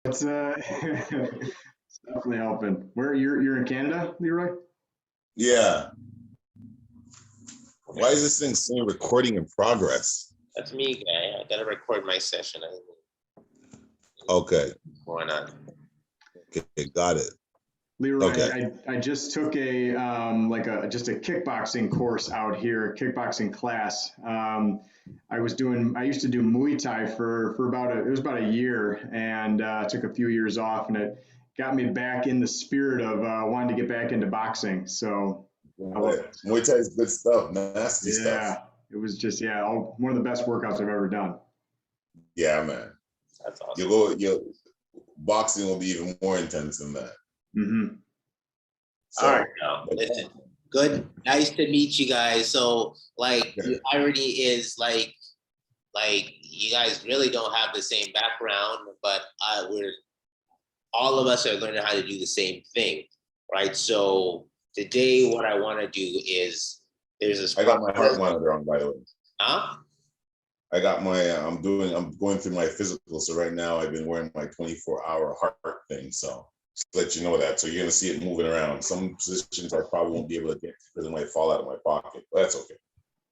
It's it's definitely helping. Where you're in Canada, Leroy? Yeah. Why is this thing saying recording in progress? That's me, guy. I gotta record my session. Okay. What's going on? Okay, got it. Leroy, Okay. I just took a like a just a kickboxing course out here, kickboxing class. I used to do Muay Thai for it was about a year, and took a few years off, and it got me back in the spirit of wanting to get back into boxing. So I love it. Muay Thai is good stuff, nasty stuff. Yeah, it was just one of the best workouts I've ever done. Yeah, man. That's awesome. Your boxing will be even more intense than that. Mm-hmm. So, All right, now, listen. Good, nice to meet you guys. So, like, Okay. the irony is, like you guys really don't have the same background, but we're all of us are learning how to do the same thing, right? So today, what I want to do is there's this. I got my heart monitor on, by the way. Huh? I got my, I'm going through my physical. So right now I've been wearing my 24-hour heart thing. So just to let you know that. So you're gonna see it moving around. Some positions I probably won't be able to get because it might fall out of my pocket, but that's okay.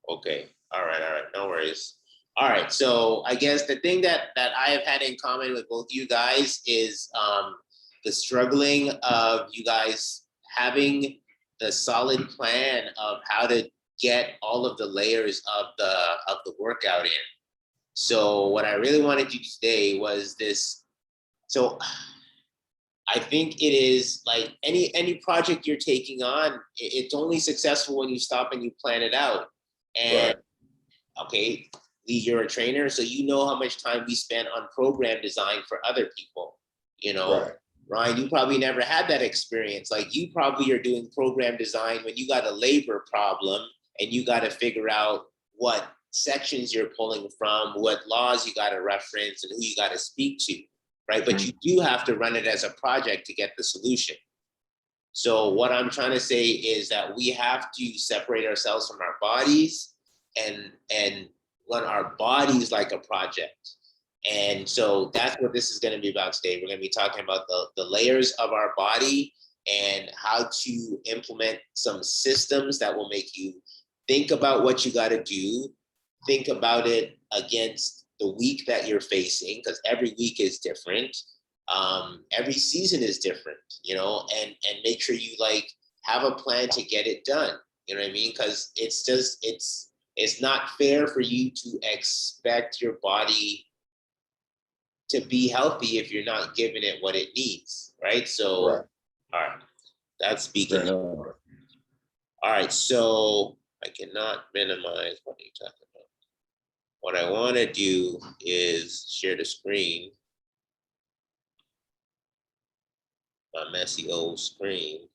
Okay. All right. No worries. All right. So I guess the thing that I have had in common with both you guys is the struggling of you guys having the solid plan of how to get all of the layers of the workout in. So what I really wanted to do today was this. So I think it is like any project you're taking on, it's only successful when you stop and you plan it out. And Right. okay, Lee, you're a trainer, so you know how much time we spend on program design for other people. You know, Right. Ryan, you probably never had that experience. Like you probably are doing program design when you got a labor problem and you got to figure out what sections you're pulling from, what laws you got to reference, and who you got to speak to, right? But you do have to run it as a project to get the solution. So what I'm trying to say is that we have to separate ourselves from our bodies and run our bodies like a project. And so that's what this is going to be about today. We're going to be talking about the layers of our body and how to implement some systems that will make you think about what you got to do, think about it against the week that you're facing, because every week is different. Every season is different, and make sure you like have a plan to get it done. You know what I mean? Because it's not fair for you to expect your body to be healthy if you're not giving it what it needs, right? So, Right. all right, that's speaking. Fair All enough. right, so I cannot minimize what you're talking about. What I want to do is share the screen, my messy old screen.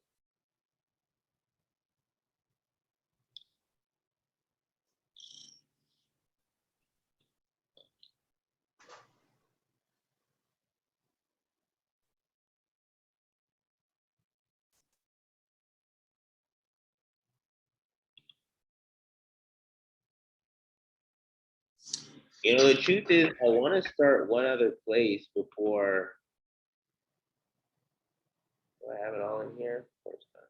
The truth is, I want to start one other place before. Do I have it all in here? Of course not.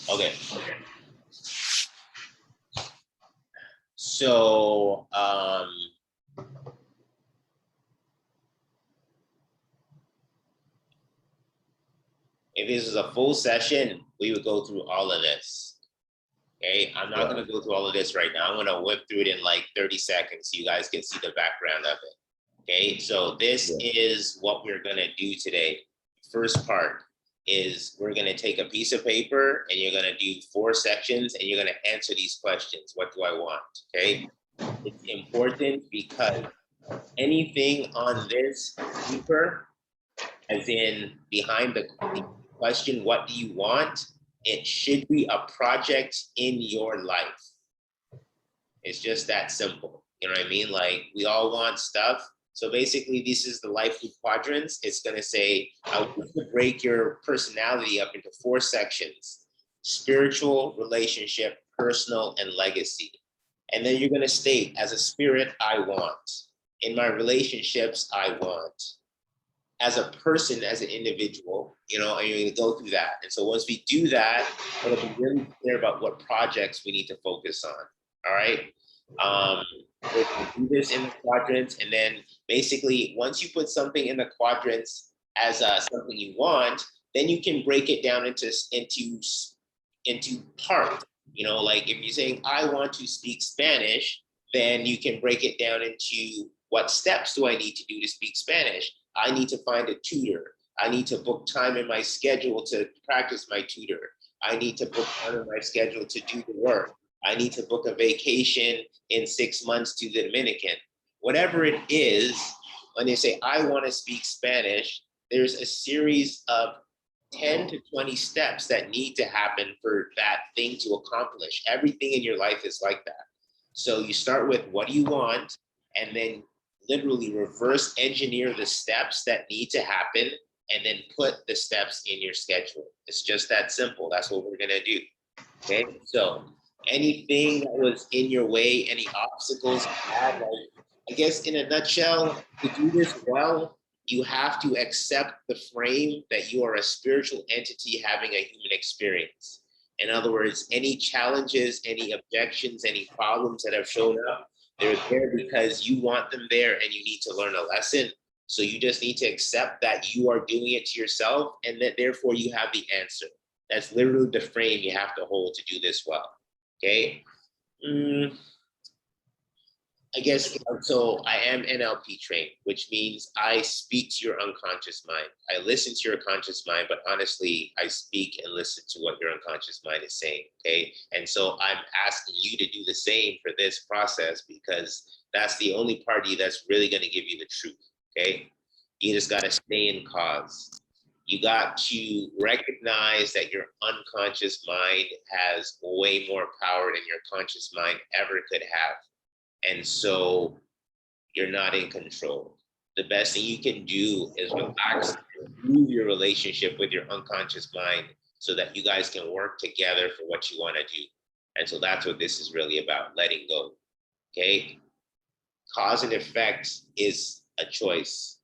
Okay. So, if this is a full session, we would go through all of this. Okay, I'm not going to go through all of this right now. I'm going to whip through it in like 30 seconds so you guys can see the background of it. Okay, so this is what we're going to do today. First part is we're going to take a piece of paper and you're going to do 4 sections and you're going to answer these questions. What do I want? Okay, it's important because anything on this paper, as in behind the question, what do you want? It should be a project in your life. It's just that simple. You know what I mean? Like, we all want stuff. So basically, this is the life loop quadrants. It's going to say, I want to break your personality up into 4 sections: spiritual, relationship, personal, and legacy. And then you're going to state, as a spirit, I want. In my relationships, I want. As a person, as an individual, you know, and you're going to go through that. And so once we do that, it'll be really clear about what projects we need to focus on. All right. We're going to do this in the quadrants. And then basically, once you put something in the quadrants as something you want, then you can break it down into parts. You know, like if you're saying, I want to speak Spanish, then you can break it down into, what steps do I need to do to speak Spanish? I need to find a tutor. I need to book time in my schedule to practice my tutor. I need to book time in my schedule to do the work. I need to book a vacation in 6 months to the Dominican. Whatever it is, when they say, I want to speak Spanish, there's a series of 10 to 20 steps that need to happen for that thing to accomplish. Everything in your life is like that. So you start with, what do you want? And then literally reverse engineer the steps that need to happen, and then put the steps in your schedule. It's just that simple. That's what we're gonna do. Okay, so anything that was in your way, any obstacles you had, like, I guess in a nutshell, to do this well, you have to accept the frame that you are a spiritual entity having a human experience. In other words, any challenges, any objections, any problems that have shown up, they're there because you want them there and you need to learn a lesson. So you just need to accept that you are doing it to yourself, and that therefore you have the answer. That's literally the frame you have to hold to do this well. Okay. I guess, so I am NLP trained, which means I speak to your unconscious mind. I listen to your conscious mind, but honestly, I speak and listen to what your unconscious mind is saying, okay? And so I'm asking you to do the same for this process, because that's the only party that's really gonna give you the truth, okay? You just gotta stay in cause. You got to recognize that your unconscious mind has way more power than your conscious mind ever could have. And so you're not in control. The best thing you can do is relax and improve your relationship with your unconscious mind, so that you guys can work together for what you want to do. And so that's what this is really about, letting go. Okay? Cause and effect is a choice.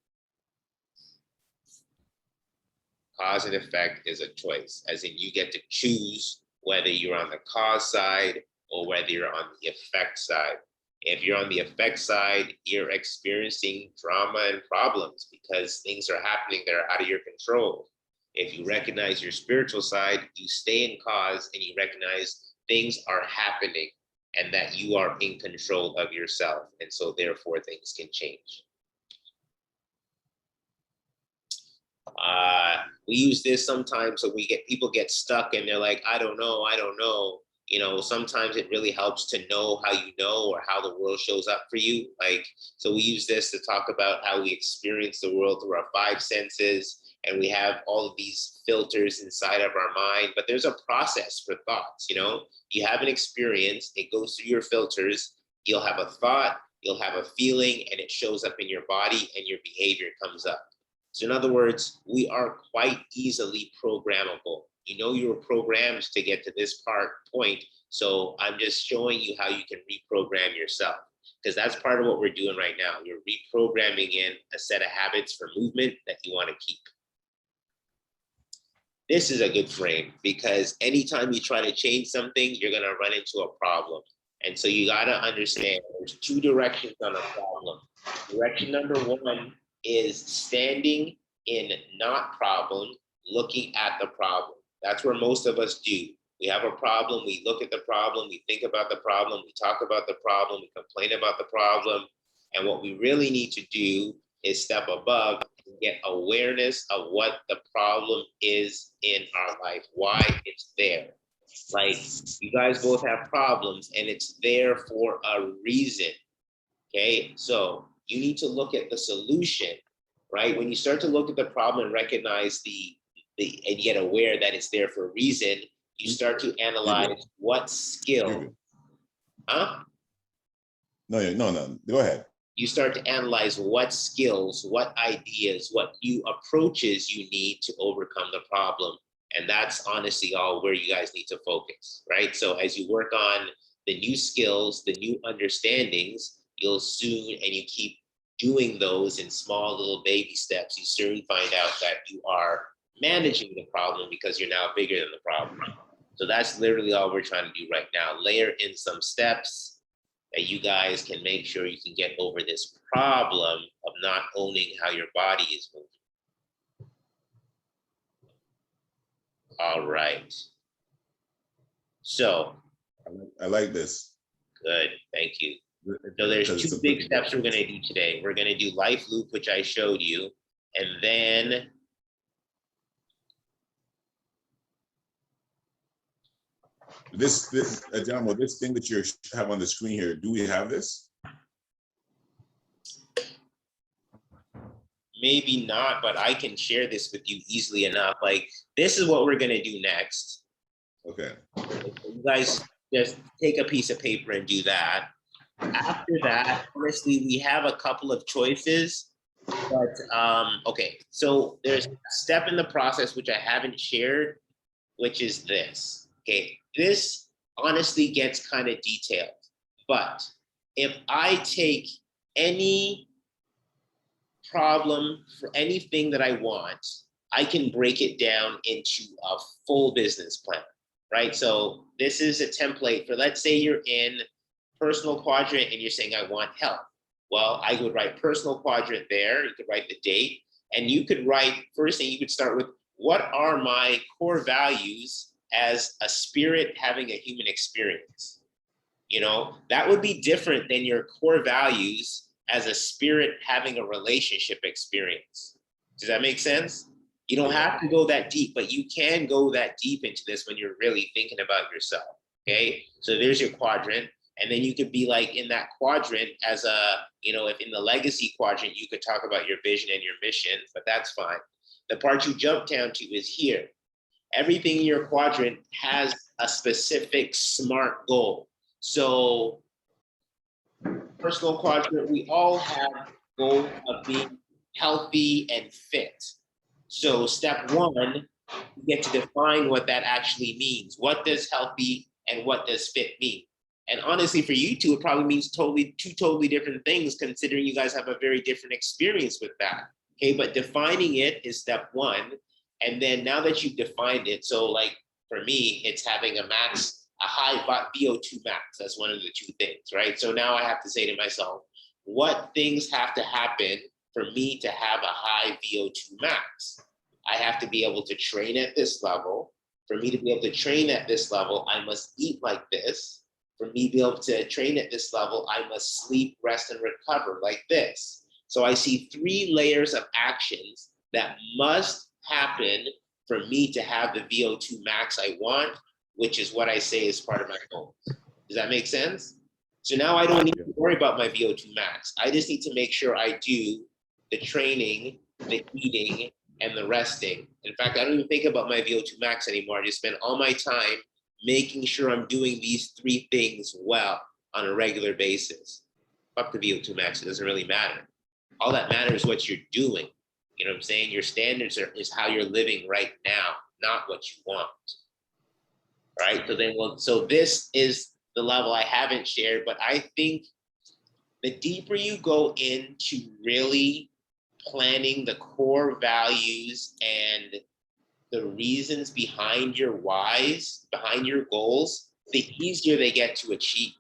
Cause and effect is a choice, as in you get to choose whether you're on the cause side or whether you're on the effect side. If you're on the effect side, you're experiencing drama and problems because things are happening that are out of your control. If you recognize your spiritual side, you stay in cause and you recognize things are happening and that you are in control of yourself. And so therefore things can change. We use this sometimes, so people get stuck and they're like, I don't know. You know, sometimes it really helps to know how you know, or how the world shows up for you. Like, so we use this to talk about how we experience the world through our 5 senses, and we have all of these filters inside of our mind, but there's a process for thoughts. You know, you have an experience, it goes through your filters, you'll have a thought, you'll have a feeling, and it shows up in your body and your behavior comes up. So in other words, we are quite easily programmable. You know, you were programmed to get to this point. So I'm just showing you how you can reprogram yourself, because that's part of what we're doing right now. You're reprogramming in a set of habits for movement that you want to keep. This is a good frame, because anytime you try to change something, you're going to run into a problem. And so you got to understand there's 2 directions on a problem. Direction number 1 is standing in not problem, looking at the problem. That's where most of us do. We have a problem, we look at the problem, we think about the problem, we talk about the problem, we complain about the problem. And what we really need to do is step above and get awareness of what the problem is in our life, why it's there. Like, you guys both have problems and it's there for a reason. Okay, so you need to look at the solution, right? When you start to look at the problem and recognize the and get aware that it's there for a reason, you start to analyze what skill, huh? No. Go ahead. You start to analyze what skills, what ideas, what new approaches you need to overcome the problem. And that's honestly all where you guys need to focus, right? So as you work on the new skills, the new understandings, you'll soon, and you keep doing those in small little baby steps, you soon find out that you are managing the problem because you're now bigger than the problem. So that's literally all we're trying to do right now. Layer in some steps that you guys can make sure you can get over this problem of not owning how your body is moving. All right. So. I like this. Good, thank you. So there's two big steps we're gonna do today. We're gonna do life loop, which I showed you, and then this Adamo, this thing that you have on the screen here, do we have this? maybe not, but I can share this with you easily enough. Like, this is what we're gonna do next. Okay. You guys just take a piece of paper and do that. After that, honestly, we have a couple of choices, but okay. So there's a step in the process which I haven't shared, which is this. Okay, this honestly gets kind of detailed, but if I take any problem for anything that I want, I can break it down into a full business plan, right? So this is a template for, let's say you're in personal quadrant and you're saying, I want health. Well, I would write personal quadrant there. You could write the date, and you could write, first thing you could start with, what are my core values as a spirit having a human experience? You know, that would be different than your core values as a spirit having a relationship experience. Does that make sense? You don't have to go that deep, but you can go that deep into this when you're really thinking about yourself, okay? So there's your quadrant, and then you could be like in that quadrant as a, you know, if in the legacy quadrant, you could talk about your vision and your mission, but that's fine. The part you jump down to is here. Everything in your quadrant has a specific SMART goal. So personal quadrant, we all have goals of being healthy and fit. So step one, you get to define what that actually means. What does healthy and what does fit mean? And honestly, for you two, it probably means two totally different things, considering you guys have a very different experience with that. Okay, but defining it is step one. And then now that you've defined it, so like for me, it's having a high VO2 max. That's one of the two things, right? So now I have to say to myself, what things have to happen for me to have a high VO2 max? I have to be able to train at this level. For me to be able to train at this level, I must eat like this. For me to be able to train at this level, I must sleep, rest, and recover like this. So I see 3 layers of actions that must happen for me to have the VO2 max I want, which is what I say is part of my goals. Does that make sense? So now I don't need to worry about my VO2 max. I just need to make sure I do the training, the eating, and the resting. In fact, I don't even think about my VO2 max anymore. I just spend all my time making sure I'm doing these 3 things well on a regular basis. Fuck the VO2 max, it doesn't really matter. All that matters is what you're doing. You know what I'm saying? Your standards is how you're living right now, not what you want. Right? So this is the level I haven't shared, but I think the deeper you go into really planning the core values and the reasons behind your whys, behind your goals, the easier they get to achieve.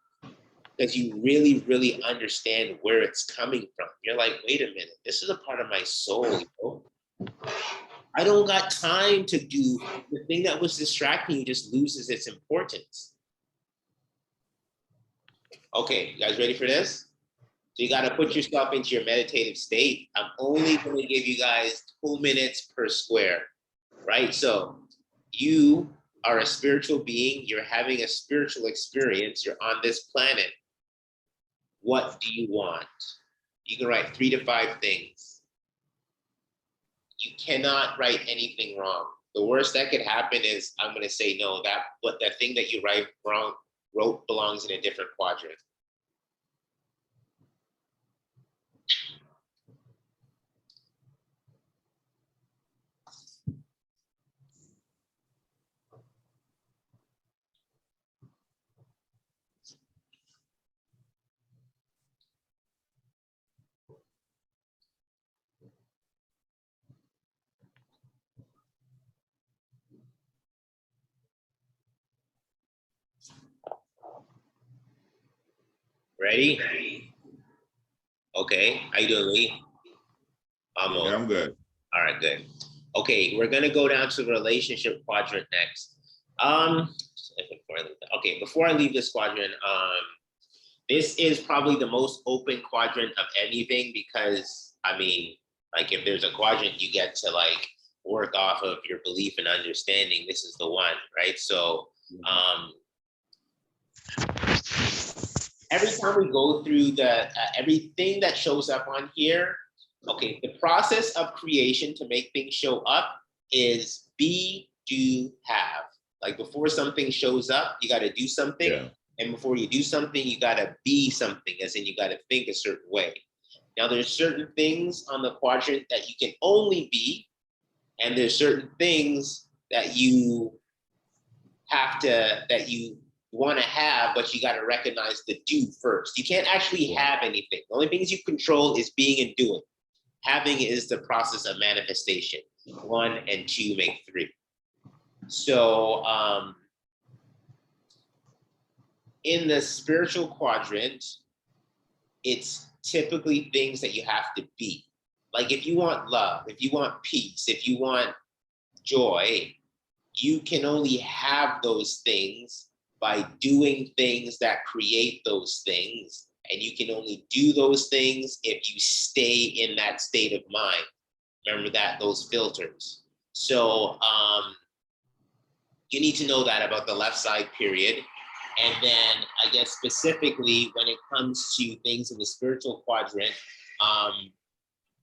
Because you really, really understand where it's coming from. You're like, wait a minute, this is a part of my soul, you know? I don't got time to do the thing that was distracting you, just loses its importance. Okay, you guys ready for this? So you got to put yourself into your meditative state. I'm only going to give you guys 2 minutes per square, right? So you are a spiritual being. You're having a spiritual experience. You're on this planet. What do you want? You can write 3 to 5 things. You cannot write anything wrong. The worst that could happen is I'm going to say no. That thing that you wrote belongs in a different quadrant. Ready? Okay. How you doing, Lee? Almost. Yeah, I'm good. All right, good. Okay, we're gonna go down to the relationship quadrant next. Before I leave this quadrant, this is probably the most open quadrant of anything because I mean, like if there's a quadrant you get to like work off of your belief and understanding, this is the one, right? So every time we go through everything that shows up on here, okay, the process of creation to make things show up is be, do, have. Like before something shows up, you got to do something. Yeah. And before you do something, you got to be something, as in you got to think a certain way. Now, there's certain things on the quadrant that you can only be, and there's certain things that you want to have, but you got to recognize the do first. You can't actually have anything. The only things you control is being and doing. Having is the process of manifestation. 1 and 2 make 3. So in the spiritual quadrant, it's typically things that you have to be. Like if you want love, if you want peace, if you want joy, you can only have those things by doing things that create those things. And you can only do those things if you stay in that state of mind. Remember those filters. So you need to know that about the left side period. And then I guess specifically when it comes to things in the spiritual quadrant,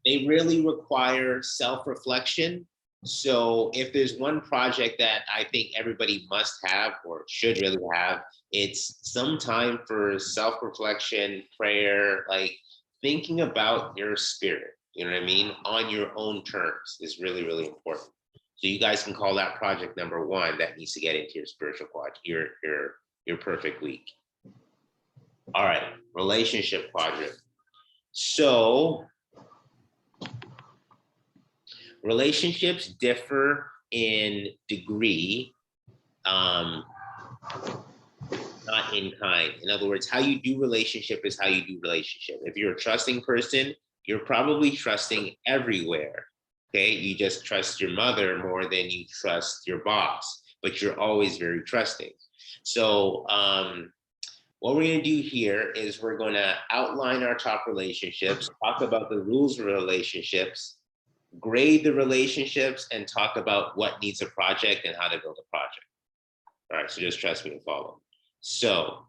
they really require self-reflection. So if there's one project that I think everybody must have or should really have, it's some time for self-reflection, prayer, like thinking about your spirit, you know what I mean? On your own terms is really, really important. So you guys can call that project number 1 that needs to get into your spiritual quadrant, your perfect week. All right, relationship quadrant. So relationships differ in degree, not in kind. In other words, how you do relationship is how you do relationship. If you're a trusting person, you're probably trusting everywhere. Okay, you just trust your mother more than you trust your boss, but you're always very trusting. So what we're going to do here is we're going to outline our top relationships, talk about the rules of relationships, grade the relationships, and talk about what needs a project and how to build a project. All right, so just trust me and follow. So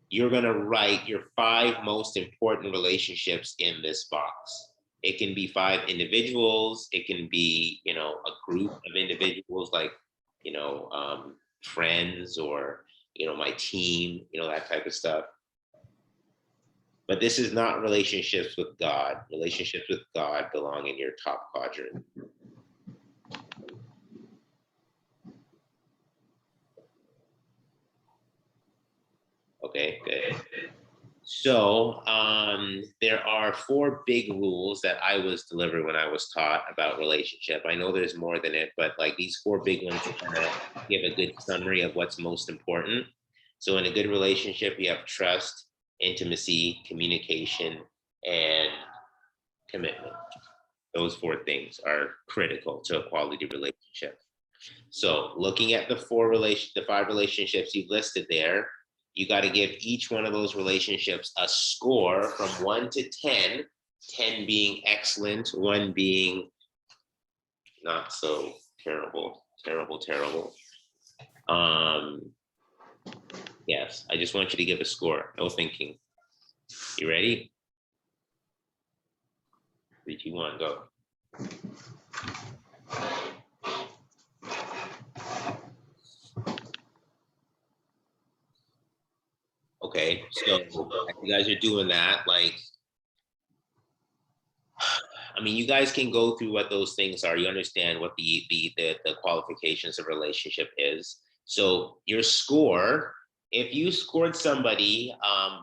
you're going to write your 5 most important relationships in this box. It can be 5 individuals. It can be, a group of individuals like, friends or, my team, that type of stuff. But this is not relationships with God. Relationships with God belong in your top quadrant. Okay, good. So there are 4 big rules that I was delivered when I was taught about relationship. I know there's more than it, but like these 4 big ones kind of give a good summary of what's most important. So in a good relationship, you have trust, intimacy, communication, and commitment. Those 4 things are critical to a quality relationship. So looking at the 5 relationships you've listed there, you got to give each one of those relationships a score from 1 to 10, 10 being excellent, 1 being not so terrible. Yes, I just want you to give a score, no thinking. You ready? 3, 2, 1, go. Okay, so as you guys are doing that, like, I mean, you guys can go through what those things are. You understand what the qualifications of relationship is. So your score, if you scored somebody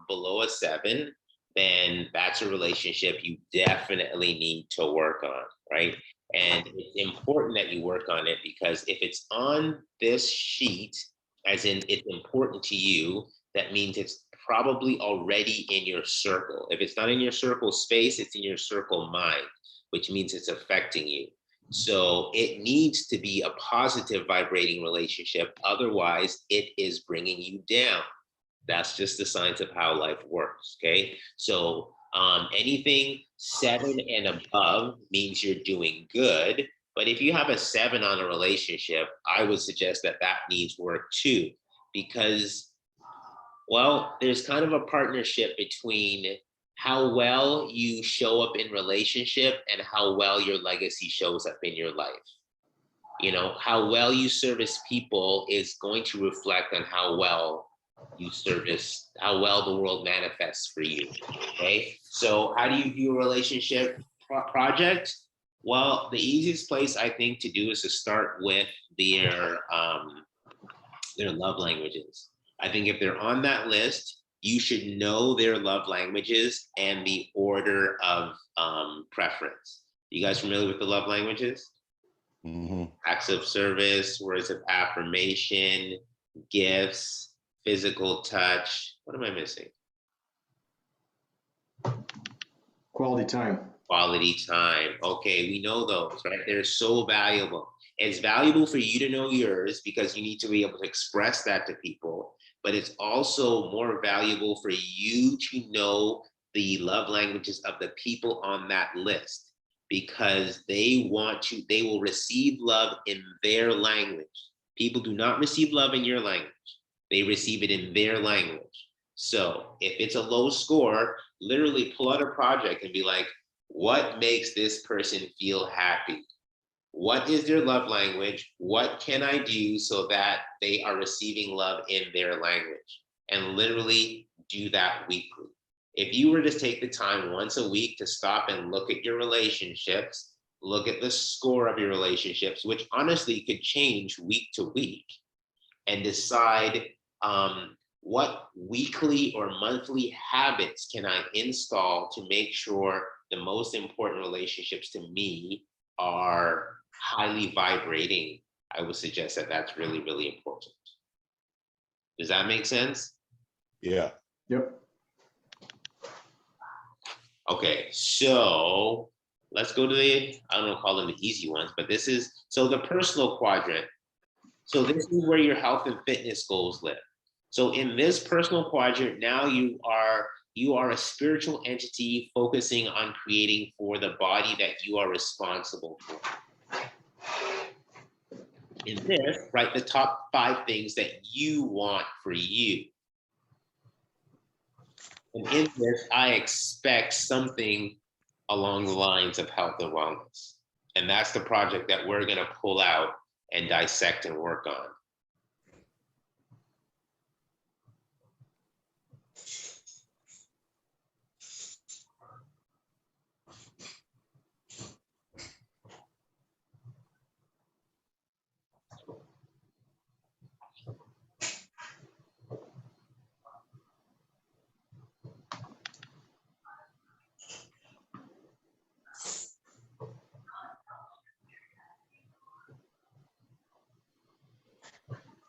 below a 7, then that's a relationship you definitely need to work on, right? And it's important that you work on it, because if it's on this sheet, as in it's important to you, that means it's probably already in your circle. If it's not in your circle space, it's in your circle mind, which means it's affecting you. So it needs to be a positive vibrating relationship. Otherwise, it is bringing you down. That's just the science of how life works. Okay. So anything 7 and above means you're doing good. But if you have a 7 on a relationship, I would suggest that that needs work too, because, well, there's kind of a partnership between how well you show up in relationship and how well your legacy shows up in your life. You know, how well you service people is going to reflect on how well you service, how well the world manifests for you. Okay. So how do you view a relationship project? Well, the easiest place I think to do is to start with their love languages. I think if they're on that list, you should know their love languages and the order of preference. You guys familiar with the love languages? Mm-hmm. Acts of service, words of affirmation, gifts, physical touch. What am I missing? Quality time. Quality time. Okay, we know those, right? They're so valuable. It's valuable for you to know yours because you need to be able to express that to people. But it's also more valuable for you to know the love languages of the people on that list, because they will receive love in their language. People do not receive love in your language. They receive it in their language. So if it's a low score, literally pull out a project and be like, what makes this person feel happy? What is their love language? What can I do so that they are receiving love in their language? And literally do that weekly. If you were to take the time once a week to stop and look at your relationships, look at the score of your relationships, which honestly could change week to week, and decide what weekly or monthly habits can I install to make sure the most important relationships to me are highly vibrating. I would suggest that that's really, really important. Does that make sense? Yeah. Yep. Okay, so let's go to the, I don't know, call them the easy ones, but this is, so the personal quadrant. So this is where your health and fitness goals live. So in this personal quadrant, now you are a spiritual entity focusing on creating for the body that you are responsible for. In this, write the top 5 things that you want for you. And in this, I expect something along the lines of health and wellness. And that's the project that we're going to pull out and dissect and work on.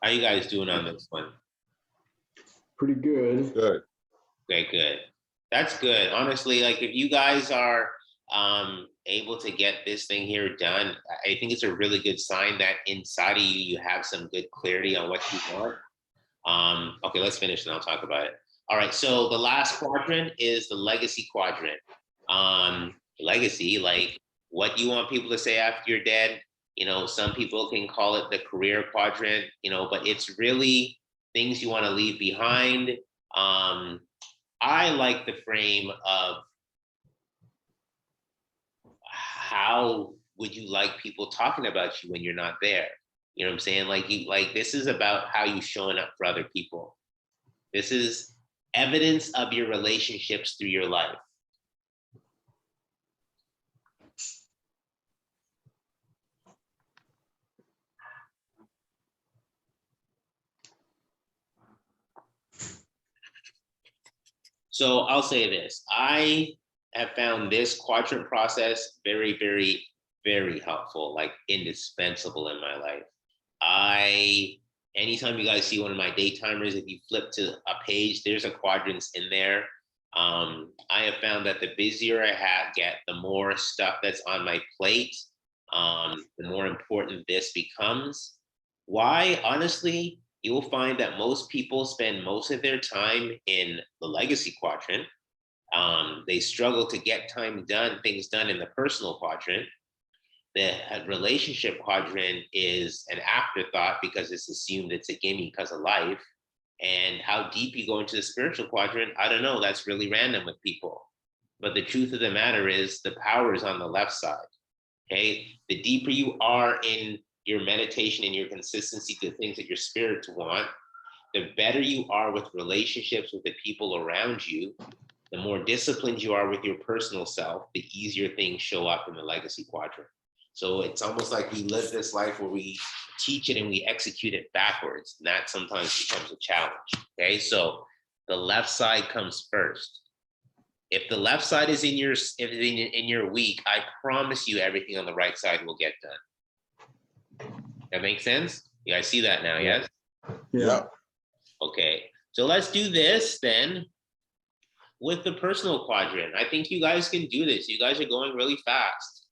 How you guys doing on this one? Pretty good. Good. Okay, good. That's good. Honestly, like if you guys are able to get this thing here done, I think it's a really good sign that inside of you, you have some good clarity on what you want. Okay, let's finish and I'll talk about it. All right, so the last quadrant is the legacy quadrant. Legacy, like what do you want people to say after you're dead? You know, some people can call it the career quadrant, you know, but it's really things you want to leave behind. I like the frame of how would you like people talking about you when you're not there? You know what I'm saying? Like this is about how you showing up for other people. This is, evidence of your relationships through your life. So I'll say this, I have found this quadrant process very, very, very helpful, like indispensable in my life. Anytime you guys see one of my day timers, if you flip to a page, there's a quadrants in there. I have found that the busier I get, the more stuff that's on my plate, the more important this becomes. Why? Honestly, you will find that most people spend most of their time in the legacy quadrant. They struggle to get things done in the personal quadrant. The relationship quadrant is an afterthought because it's assumed it's a gimme because of life. And how deep you go into the spiritual quadrant, I don't know, that's really random with people. But the truth of the matter is the power is on the left side, okay? The deeper you are in your meditation and your consistency to things that your spirits want, the better you are with relationships with the people around you, the more disciplined you are with your personal self, the easier things show up in the legacy quadrant. So it's almost like we live this life where we teach it and we execute it backwards. And that sometimes becomes a challenge, okay? So the left side comes first. If the left side is in your week, I promise you everything on the right side will get done. That makes sense? You guys see that now, yes? Yeah. Okay, so let's do this then with the personal quadrant. I think you guys can do this. You guys are going really fast.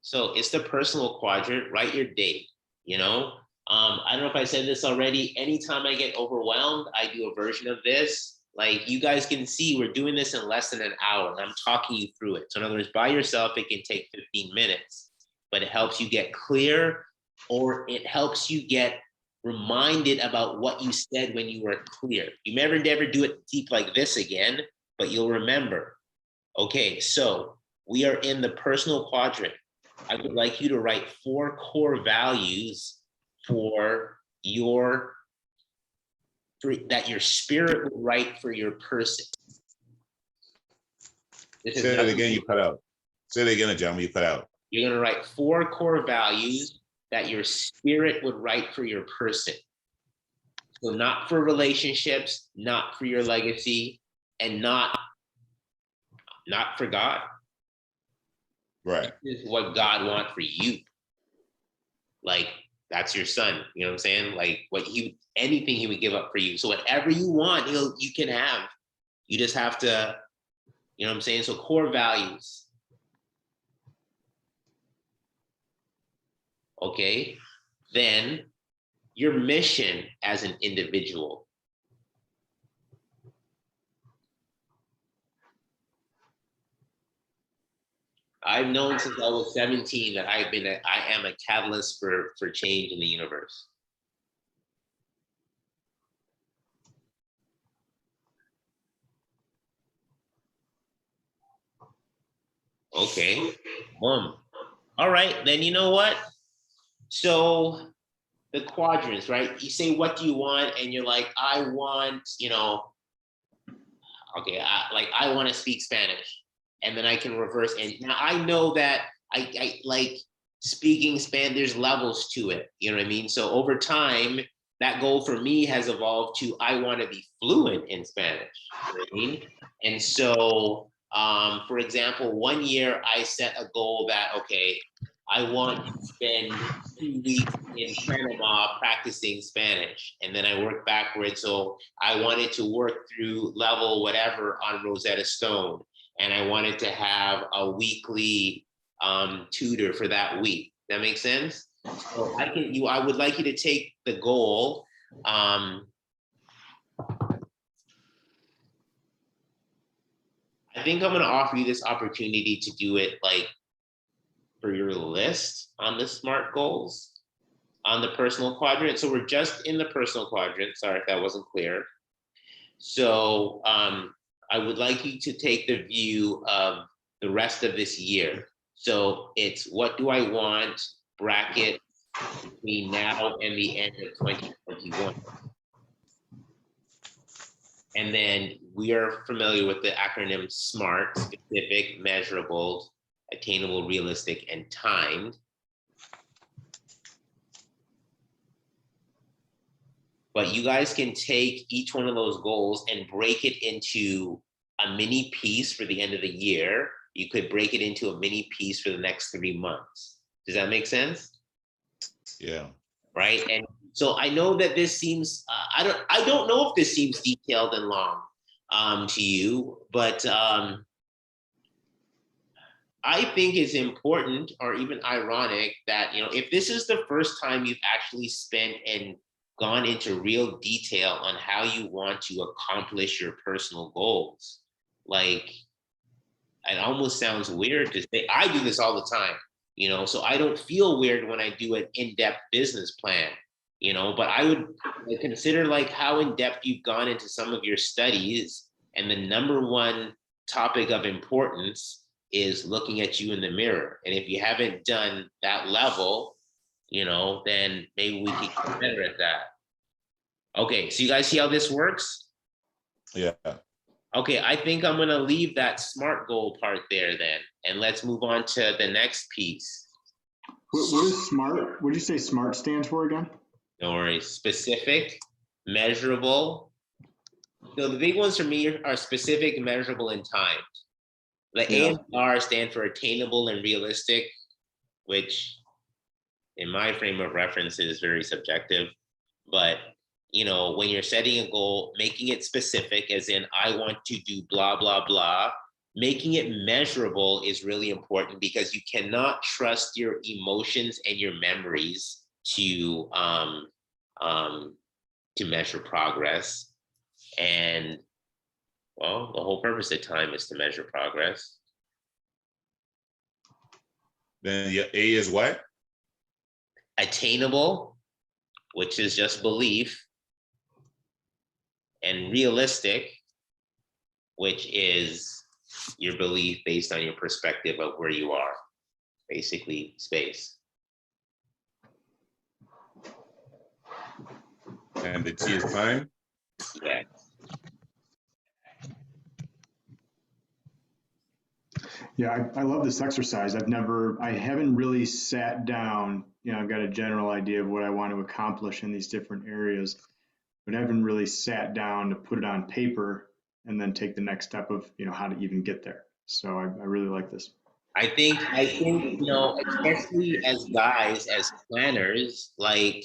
So it's the personal quadrant, write your date, you know? I don't know if I said this already. Anytime I get overwhelmed, I do a version of this. Like you guys can see, we're doing this in less than an hour and I'm talking you through it. So in other words, by yourself, it can take 15 minutes, but it helps you get clear or it helps you get reminded about what you said when you were clear. You never do it deep like this again, but you'll remember. Okay, so we are in the personal quadrant. I would like you to write 4 core values that your spirit would write for your person. Say it again, you cut out. Say it again, John, you cut out. You're gonna write 4 core values that your spirit would write for your person. So not for relationships, not for your legacy, and not for God. Right. This is what God wants for you. Like, that's your son, you know what I'm saying? Like anything he would give up for you. So whatever you want, you can have. You just have to, you know what I'm saying? So core values. Okay, then your mission as an individual. I've known since I was 17 that I am a catalyst for change in the universe. Okay, boom. All right, then you know what? So the quadrants, right? You say, what do you want? And you're like, I want, okay, I want to speak Spanish. And then I can reverse. And now I know that I like speaking Spanish, there's levels to it. You know what I mean? So over time, that goal for me has evolved to, I want to be fluent in Spanish. You know what I mean? And so, for example, one year I set a goal that, okay, I want to spend 2 weeks in Panama practicing Spanish. And then I work backwards. So I wanted to work through level whatever on Rosetta Stone. And I wanted to have a weekly tutor for that week. That makes sense? So I would like you to take the goal. I think I'm gonna offer you this opportunity to do it like for your list on the SMART goals on the personal quadrant. So we're just in the personal quadrant. Sorry if that wasn't clear. So I would like you to take the view of the rest of this year. So it's what do I want, bracket, between now and the end of 2021. And then we are familiar with the acronym SMART: specific, measurable, attainable, realistic, and timed. But you guys can take each one of those goals and break it into a mini piece for the end of the year. You could break it into a mini piece for the next 3 months. Does that make sense? Yeah. Right. And so I know that this seems, I don't know if this seems detailed and long to you, but I think it's important, or even ironic, that, you know, if this is the first time you've actually spent and gone into real detail on how you want to accomplish your personal goals, like, it almost sounds weird to say. I do this all the time, you know, so I don't feel weird when I do an in-depth business plan, you know, but I would consider like how in-depth you've gone into some of your studies, and the number one topic of importance is looking at you in the mirror. And if you haven't done that level, you know, then maybe we can get better at that. Okay, so you guys see how this works? Yeah. Okay, I think I'm gonna leave that SMART goal part there then, and let's move on to the next piece. What is SMART? What did you say SMART stands for again? No worries. Specific, measurable. So the big ones for me are specific, measurable, and timed. The A and R stand for attainable and realistic, which in my frame of reference is very subjective. But, you know, when you're setting a goal, making it specific, as in I want to do blah, blah, blah, making it measurable is really important, because you cannot trust your emotions and your memories to measure progress. And well, the whole purpose of time is to measure progress. Then yeah, A is what? Attainable, which is just belief, and realistic, which is your belief based on your perspective of where you are, basically space. And the T is time? Yeah. Yeah, I love this exercise. I haven't really sat down, you know, I've got a general idea of what I want to accomplish in these different areas, but I haven't really sat down to put it on paper and then take the next step of, you know, how to even get there. So I really like this. I think, you know, especially as guys, as planners, like,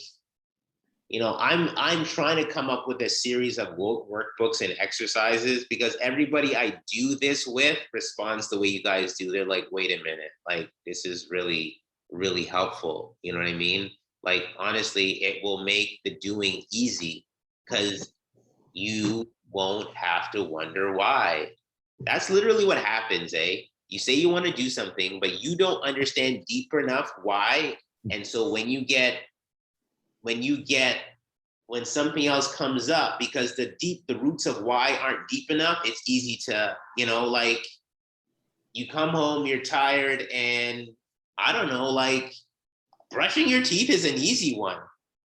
you know, I'm trying to come up with a series of workbooks and exercises, because everybody I do this with responds the way you guys do. They're like, wait a minute, like, this is really, really helpful. You know what I mean? Like, honestly, it will make the doing easy, because you won't have to wonder why. That's literally what happens, eh? You say you want to do something, but you don't understand deep enough why. And so when something else comes up, because the roots of why aren't deep enough, it's easy to, you know, like, you come home, you're tired, and I don't know, like, brushing your teeth is an easy one.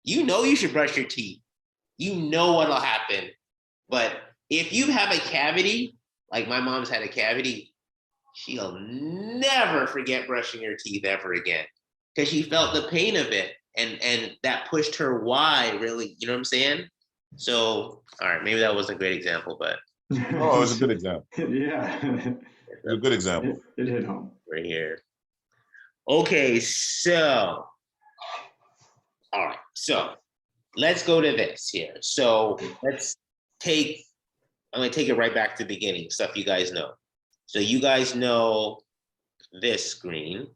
You know you should brush your teeth. You know what'll happen. But if you have a cavity, like my mom's had a cavity, she'll never forget brushing her teeth ever again, because she felt the pain of it. And that pushed her why, really, you know what I'm saying? So, all right, maybe that wasn't a great example, but. Oh, it was a good example. Yeah. It's a good example. It hit home. Right here. Okay, so, all right, so let's go to this here. So I'm gonna take it right back to the beginning, stuff you guys know. So you guys know this screen,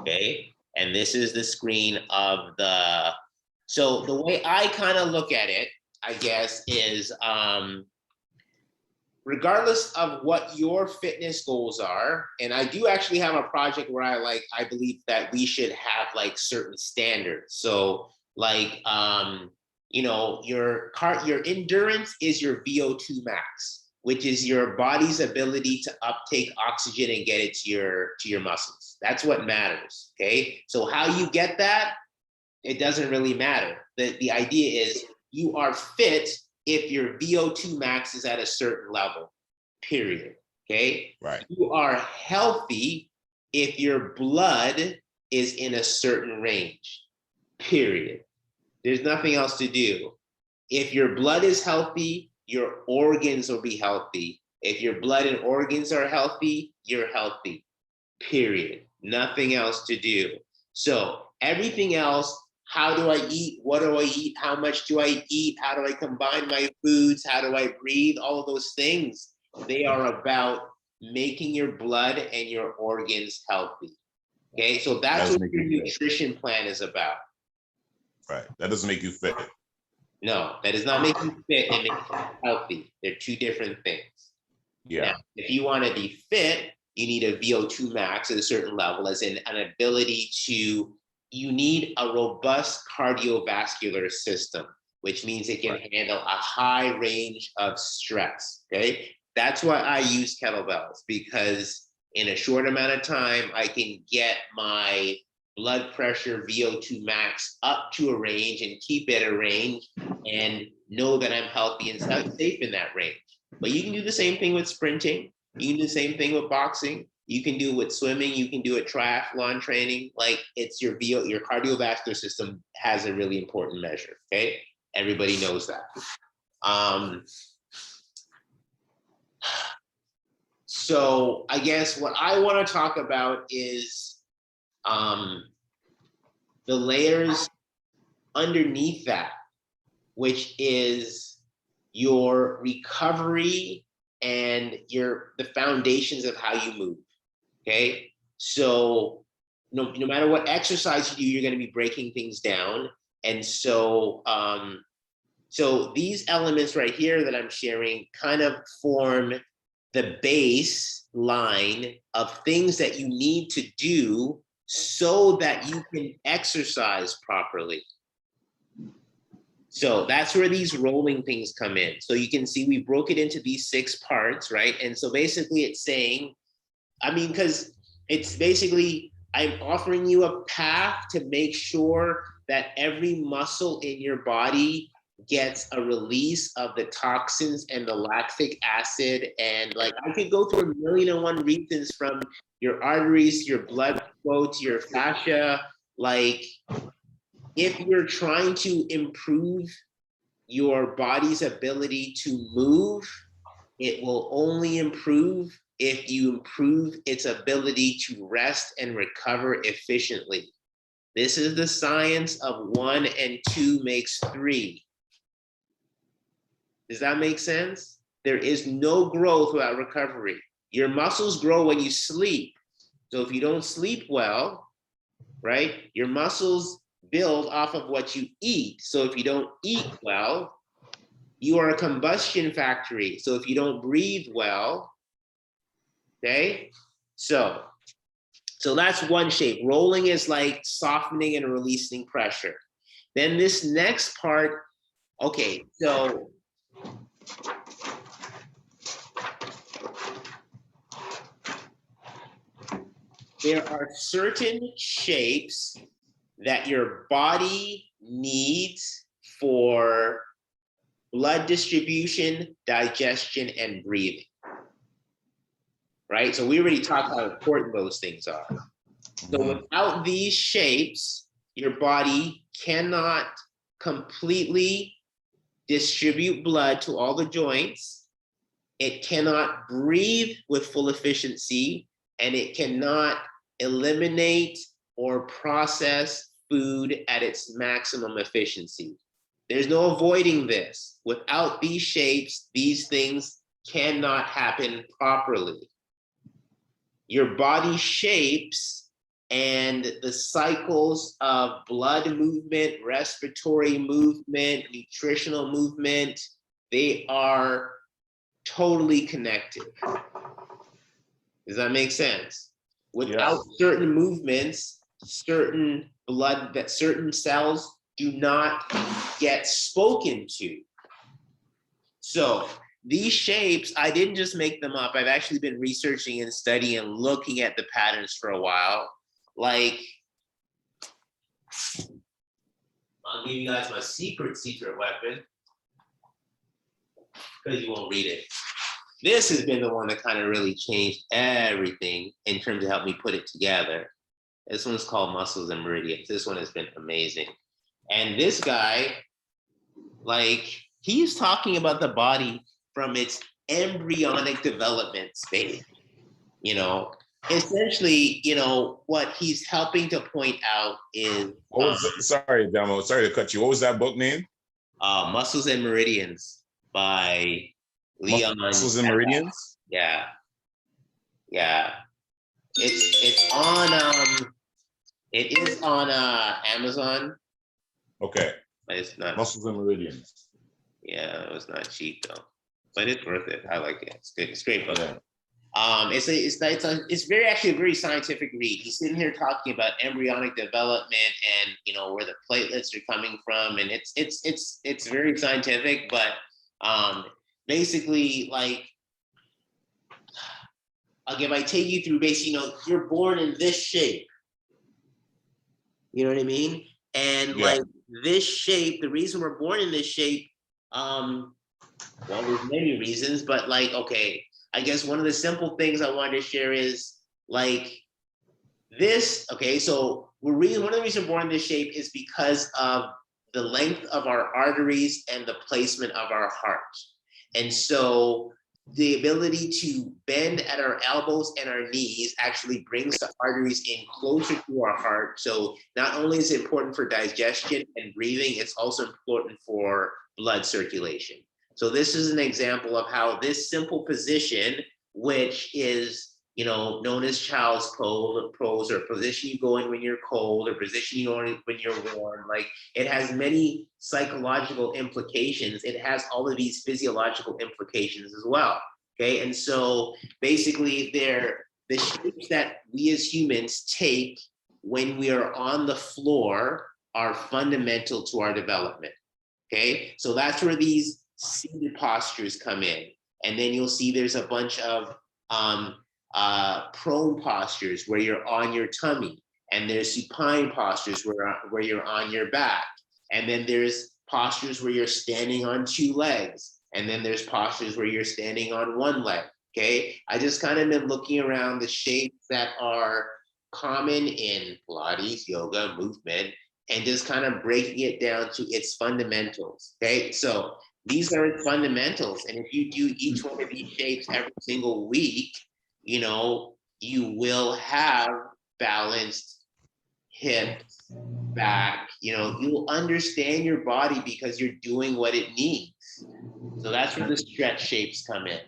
okay? And this is the screen of so the way I kind of look at it, I guess, is regardless of what your fitness goals are, and I do actually have a project where I believe that we should have like certain standards. So like, you know, your endurance is your VO2 max, which is your body's ability to uptake oxygen and get it to your muscles. That's what matters, okay? So how you get that, it doesn't really matter. The idea is you are fit if your VO2 max is at a certain level, period. Okay. Right. You are healthy if your blood is in a certain range, period. There's nothing else to do. If your blood is healthy, your organs will be healthy. If your blood and organs are healthy, you're healthy, period. Nothing else to do. So everything else, how do I eat? What do I eat? How much do I eat? How do I combine my foods? How do I breathe? All of those things, they are about making your blood and your organs healthy. Okay, so that's what your nutrition plan is about. Right. That doesn't make you fit. No, that does not make you fit. It makes you healthy. They're two different things. Yeah. Now, if you want to be fit, you need a VO2 max at a certain level, as in an ability to, you need a robust cardiovascular system, which means it can handle a high range of stress. Okay. That's why I use kettlebells, because in a short amount of time, I can get my blood pressure VO2 max up to a range and keep it at a range and know that I'm healthy and safe in that range. But you can do the same thing with sprinting. You can do the same thing with boxing. You can do it with swimming. You can do it triathlon training. Like, it's your cardiovascular system has a really important measure. Okay, everybody knows that. So I guess what I want to talk about is the layers underneath that, which is your recovery and the foundations of how you move. Okay, so no matter what exercise you do, you're going to be breaking things down, and so so these elements right here that I'm sharing kind of form the baseline of things that you need to do so that you can exercise properly. So that's where these rolling things come in. So you can see we broke it into these 6 parts, right? And so basically it's saying, I mean, because it's basically, I'm offering you a path to make sure that every muscle in your body gets a release of the toxins and the lactic acid. And like, I could go through 1,000,001 reasons, from your arteries, your blood flow to your fascia. Like, if you're trying to improve your body's ability to move, it will only improve if you improve its ability to rest and recover efficiently. This is the science of 1 and 2 makes 3. Does that make sense? There is no growth without recovery. Your muscles grow when you sleep. So if you don't sleep well, right, your muscles build off of what you eat. So if you don't eat well, you are a combustion factory. So if you don't breathe well, okay, so that's one shape. Rolling is like softening and releasing pressure. Then this next part, okay, so there are certain shapes that your body needs for blood distribution, digestion, and breathing. Right? So we already talked how important those things are. So without these shapes, your body cannot completely distribute blood to all the joints. It cannot breathe with full efficiency, and it cannot eliminate or process food at its maximum efficiency. There's no avoiding this. Without these shapes, these things cannot happen properly. Your body shapes and the cycles of blood movement, respiratory movement, nutritional movement, they are totally connected. Does that make sense? Without certain movements, certain cells do not get spoken to. So these shapes, I didn't just make them up. I've actually been researching and studying and looking at the patterns for a while. Like, I'll give you guys my secret weapon. because you won't read it. This has been the one that kind of really changed everything in terms of helping me put it together. This one's called Muscles and Meridians. This one has been amazing. And this guy, like, he's talking about the body from its embryonic development stage. You know, essentially, you know, what he's helping to point out is sorry, Damo, sorry to cut you. What was that book name? Muscles and Meridians by Leon. Muscles and Meridians? Yeah. Yeah. It's on it is on Amazon. Okay. But it's not Muscles and Meridians. Yeah, it's not cheap though. But it's worth it. I like it. It's good. It's a great book. Yeah. It's very actually a very scientific read. He's sitting here talking about embryonic development and, you know, where the platelets are coming from, and it's very scientific. But basically, like, if I take you through, basically, you know, you're born in this shape. You know what I mean? And like this shape, the reason we're born in this shape, well, there's many reasons, but like, okay. I guess one of the simple things I wanted to share is like this. Okay, so one of the reasons we're born in this shape is because of the length of our arteries and the placement of our heart. And so the ability to bend at our elbows and our knees actually brings the arteries in closer to our heart. So not only is it important for digestion and breathing, it's also important for blood circulation. So this is an example of how this simple position, which is, you know, known as child's pose, or position you go in when you're cold, or position you go in when you're warm, like it has many psychological implications. It has all of these physiological implications as well. Okay, and so basically they're the shapes that we as humans take when we are on the floor are fundamental to our development. Okay, so that's where these seated postures come in, and then you'll see there's a bunch of prone postures where you're on your tummy, and there's supine postures where you're on your back, and then there's postures where you're standing on two legs, and then there's postures where you're standing on one leg. Okay, I just kind of been looking around the shapes that are common in Pilates, yoga, movement, and just kind of breaking it down to its fundamentals. Okay, so these are its fundamentals. And if you do each one of these shapes every single week, you know, you will have balanced hips, back, you know, you will understand your body because you're doing what it needs. So that's where the stretch shapes come in.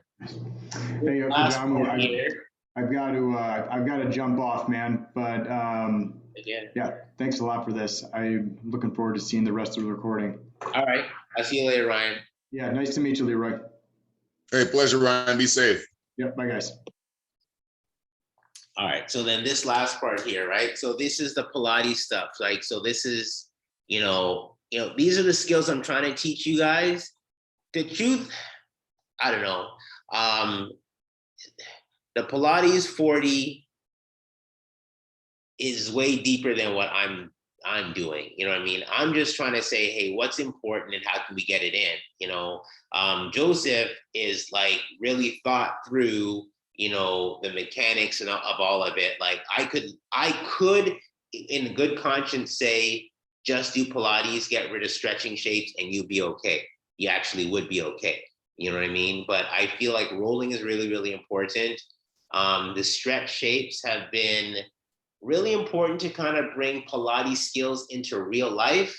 Hey, I've got to jump off, man. But yeah, thanks a lot for this. I'm looking forward to seeing the rest of the recording. All right, I'll see you later, Ryan. Yeah, nice to meet you, Leroy. Hey, pleasure, Ryan. Be safe. Yep, bye, guys. All right, so then this last part here, right? So this is the Pilates stuff. Like, so this is, you know, these are the skills I'm trying to teach you guys. The truth, I don't know. The Pilates 40 is way deeper than what I'm doing. You know what I mean? I'm just trying to say, hey, what's important and how can we get it in? You know, Joseph is like really thought through, you know, the mechanics and of all of it. Like I could in good conscience say, just do Pilates, get rid of stretching shapes, and you'll be okay. You actually would be okay. You know what I mean? But I feel like rolling is really, really important. The stretch shapes have been really important to kind of bring Pilates skills into real life.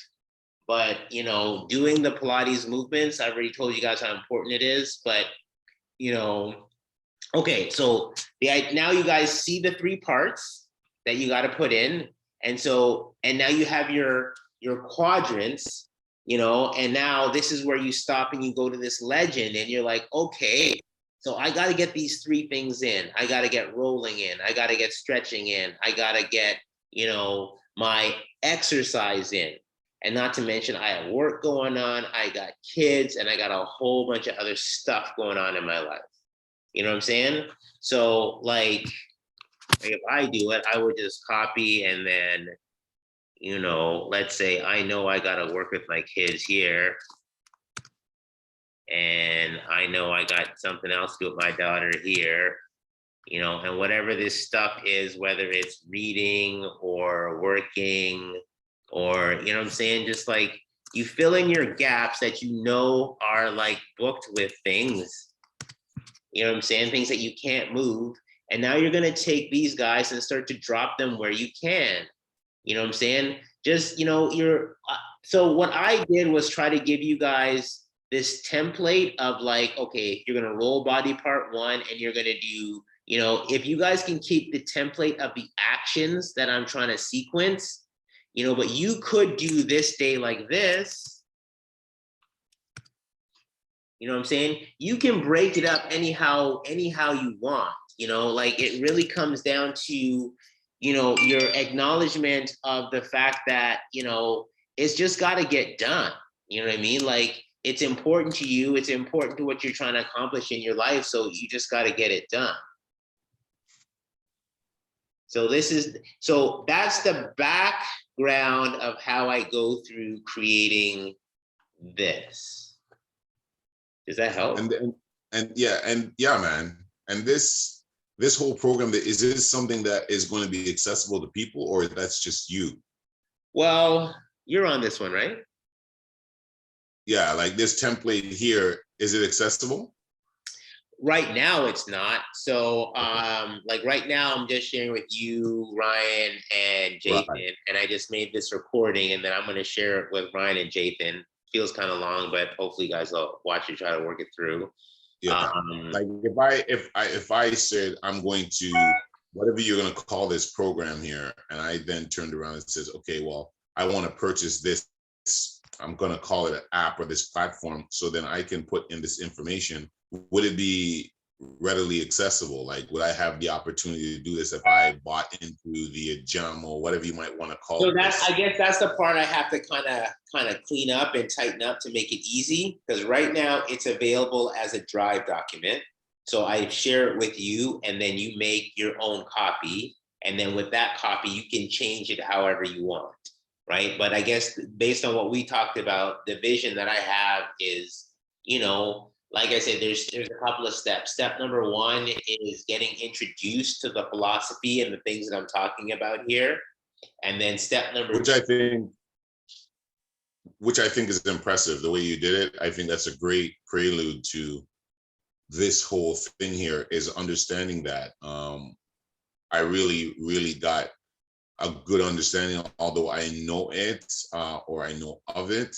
But, you know, doing the Pilates movements, I've already told you guys how important it is. But, you know, okay, so now you guys see the 3 parts that you got to put in. And now you have your quadrants, you know, and now this is where you stop and you go to this legend and you're like, okay, so I got to get these 3 things in. I got to get rolling in. I got to get stretching in. I got to get, you know, my exercise in. And not to mention I have work going on. I got kids and I got a whole bunch of other stuff going on in my life. You know what I'm saying? So like if I do it, I would just copy and then, you know, let's say I know I got to work with my kids here. and I know I got something else to do with my daughter here, you know, and whatever this stuff is, whether it's reading or working or, you know what I'm saying, just like you fill in your gaps that you know are like booked with things, you know what I'm saying, things that you can't move. And now you're going to take these guys and start to drop them where you can. You know what I'm saying? Just, you know, so what I did was try to give you guys this template of like, okay, you're going to roll body part 1 and you're going to do, you know, if you guys can keep the template of the actions that I'm trying to sequence, you know, but you could do this day like this. You know what I'm saying? You can break it up anyhow you want, you know, like it really comes down to, you know, your acknowledgement of the fact that, you know, it's just got to get done. You know what I mean? Like it's important to you. It's important to what you're trying to accomplish in your life. So you just got to get it done. So that's the background of how I go through creating this. Does that help? And yeah, man. And this whole program, is this something that is going to be accessible to people, or that's just you? Well, you're on this one, right? Yeah, like this template here, is it accessible? Right now it's not. So like right now I'm just sharing with you, Ryan and Jathan, right. And I just made this recording and then I'm going to share it with Ryan and Jathan. Feels kind of long, but hopefully you guys will watch it, try to work it through. Yeah. Like if I said I'm going to, whatever you're going to call this program here, and I then turned around and says, okay, well, I want to purchase this. I'm going to call it an app or this platform. So then I can put in this information. Would it be readily accessible? Like, would I have the opportunity to do this if I bought into the gem or whatever you might want to call it? So I guess that's the part I have to kind of clean up and tighten up to make it easy. Because right now it's available as a Drive document. So I share it with you and then you make your own copy. And then with that copy, you can change it however you want, right? But I guess based on what we talked about, the vision that I have is, you know, like I said, there's a couple of steps. Step number 1 is getting introduced to the philosophy and the things that I'm talking about here. And then step number which I think is impressive, the way you did it. I think that's a great prelude to this whole thing here, is understanding that I really got a good understanding, although I know it or I know of it.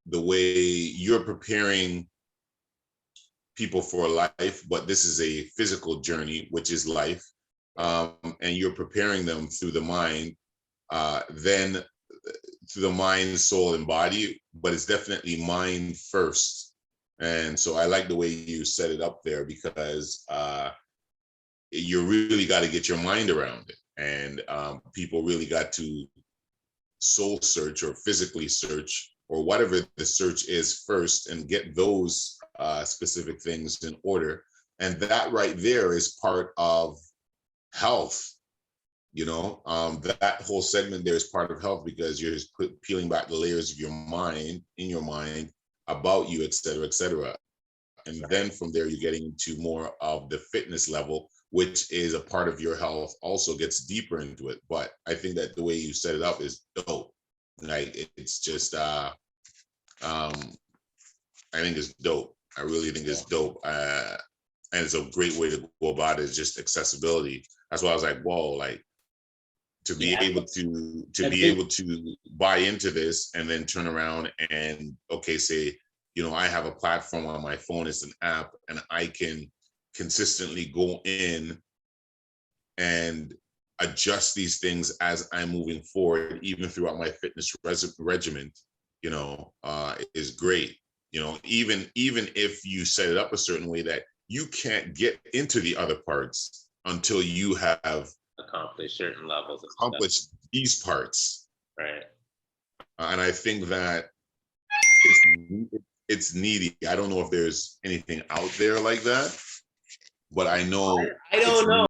The way you're preparing people for life, but this is a physical journey, which is life, and you're preparing them through the mind, then through the mind, soul, and body, but it's definitely mind first. And so I like the way you set it up there, because you really got to get your mind around it. And people really got to soul search or physically search or whatever the search is first, and get those specific things in order. And that right there is part of health. You know, that whole segment there is part of health, because you're just peeling back the layers of your mind, in your mind, about you, et cetera, et cetera. And then from there, you're getting into more of the fitness level, which is a part of your health, also gets deeper into it. But I think that the way you set it up is dope. Like, it's just, I think it's dope. I really think it's dope. And it's a great way to go about it, is just accessibility. That's why I was like, whoa, like, to be able to buy into this and then turn around and, okay, say, you know, I have a platform on my phone, it's an app, and I can consistently go in and adjust these things as I'm moving forward, even throughout my fitness regimen, you know, is great. You know, even if you set it up a certain way that you can't get into the other parts until you have accomplished certain levels of accomplished these parts. Right. And I think that it's needy. I don't know if there's anything out there like that, but I know I don't know.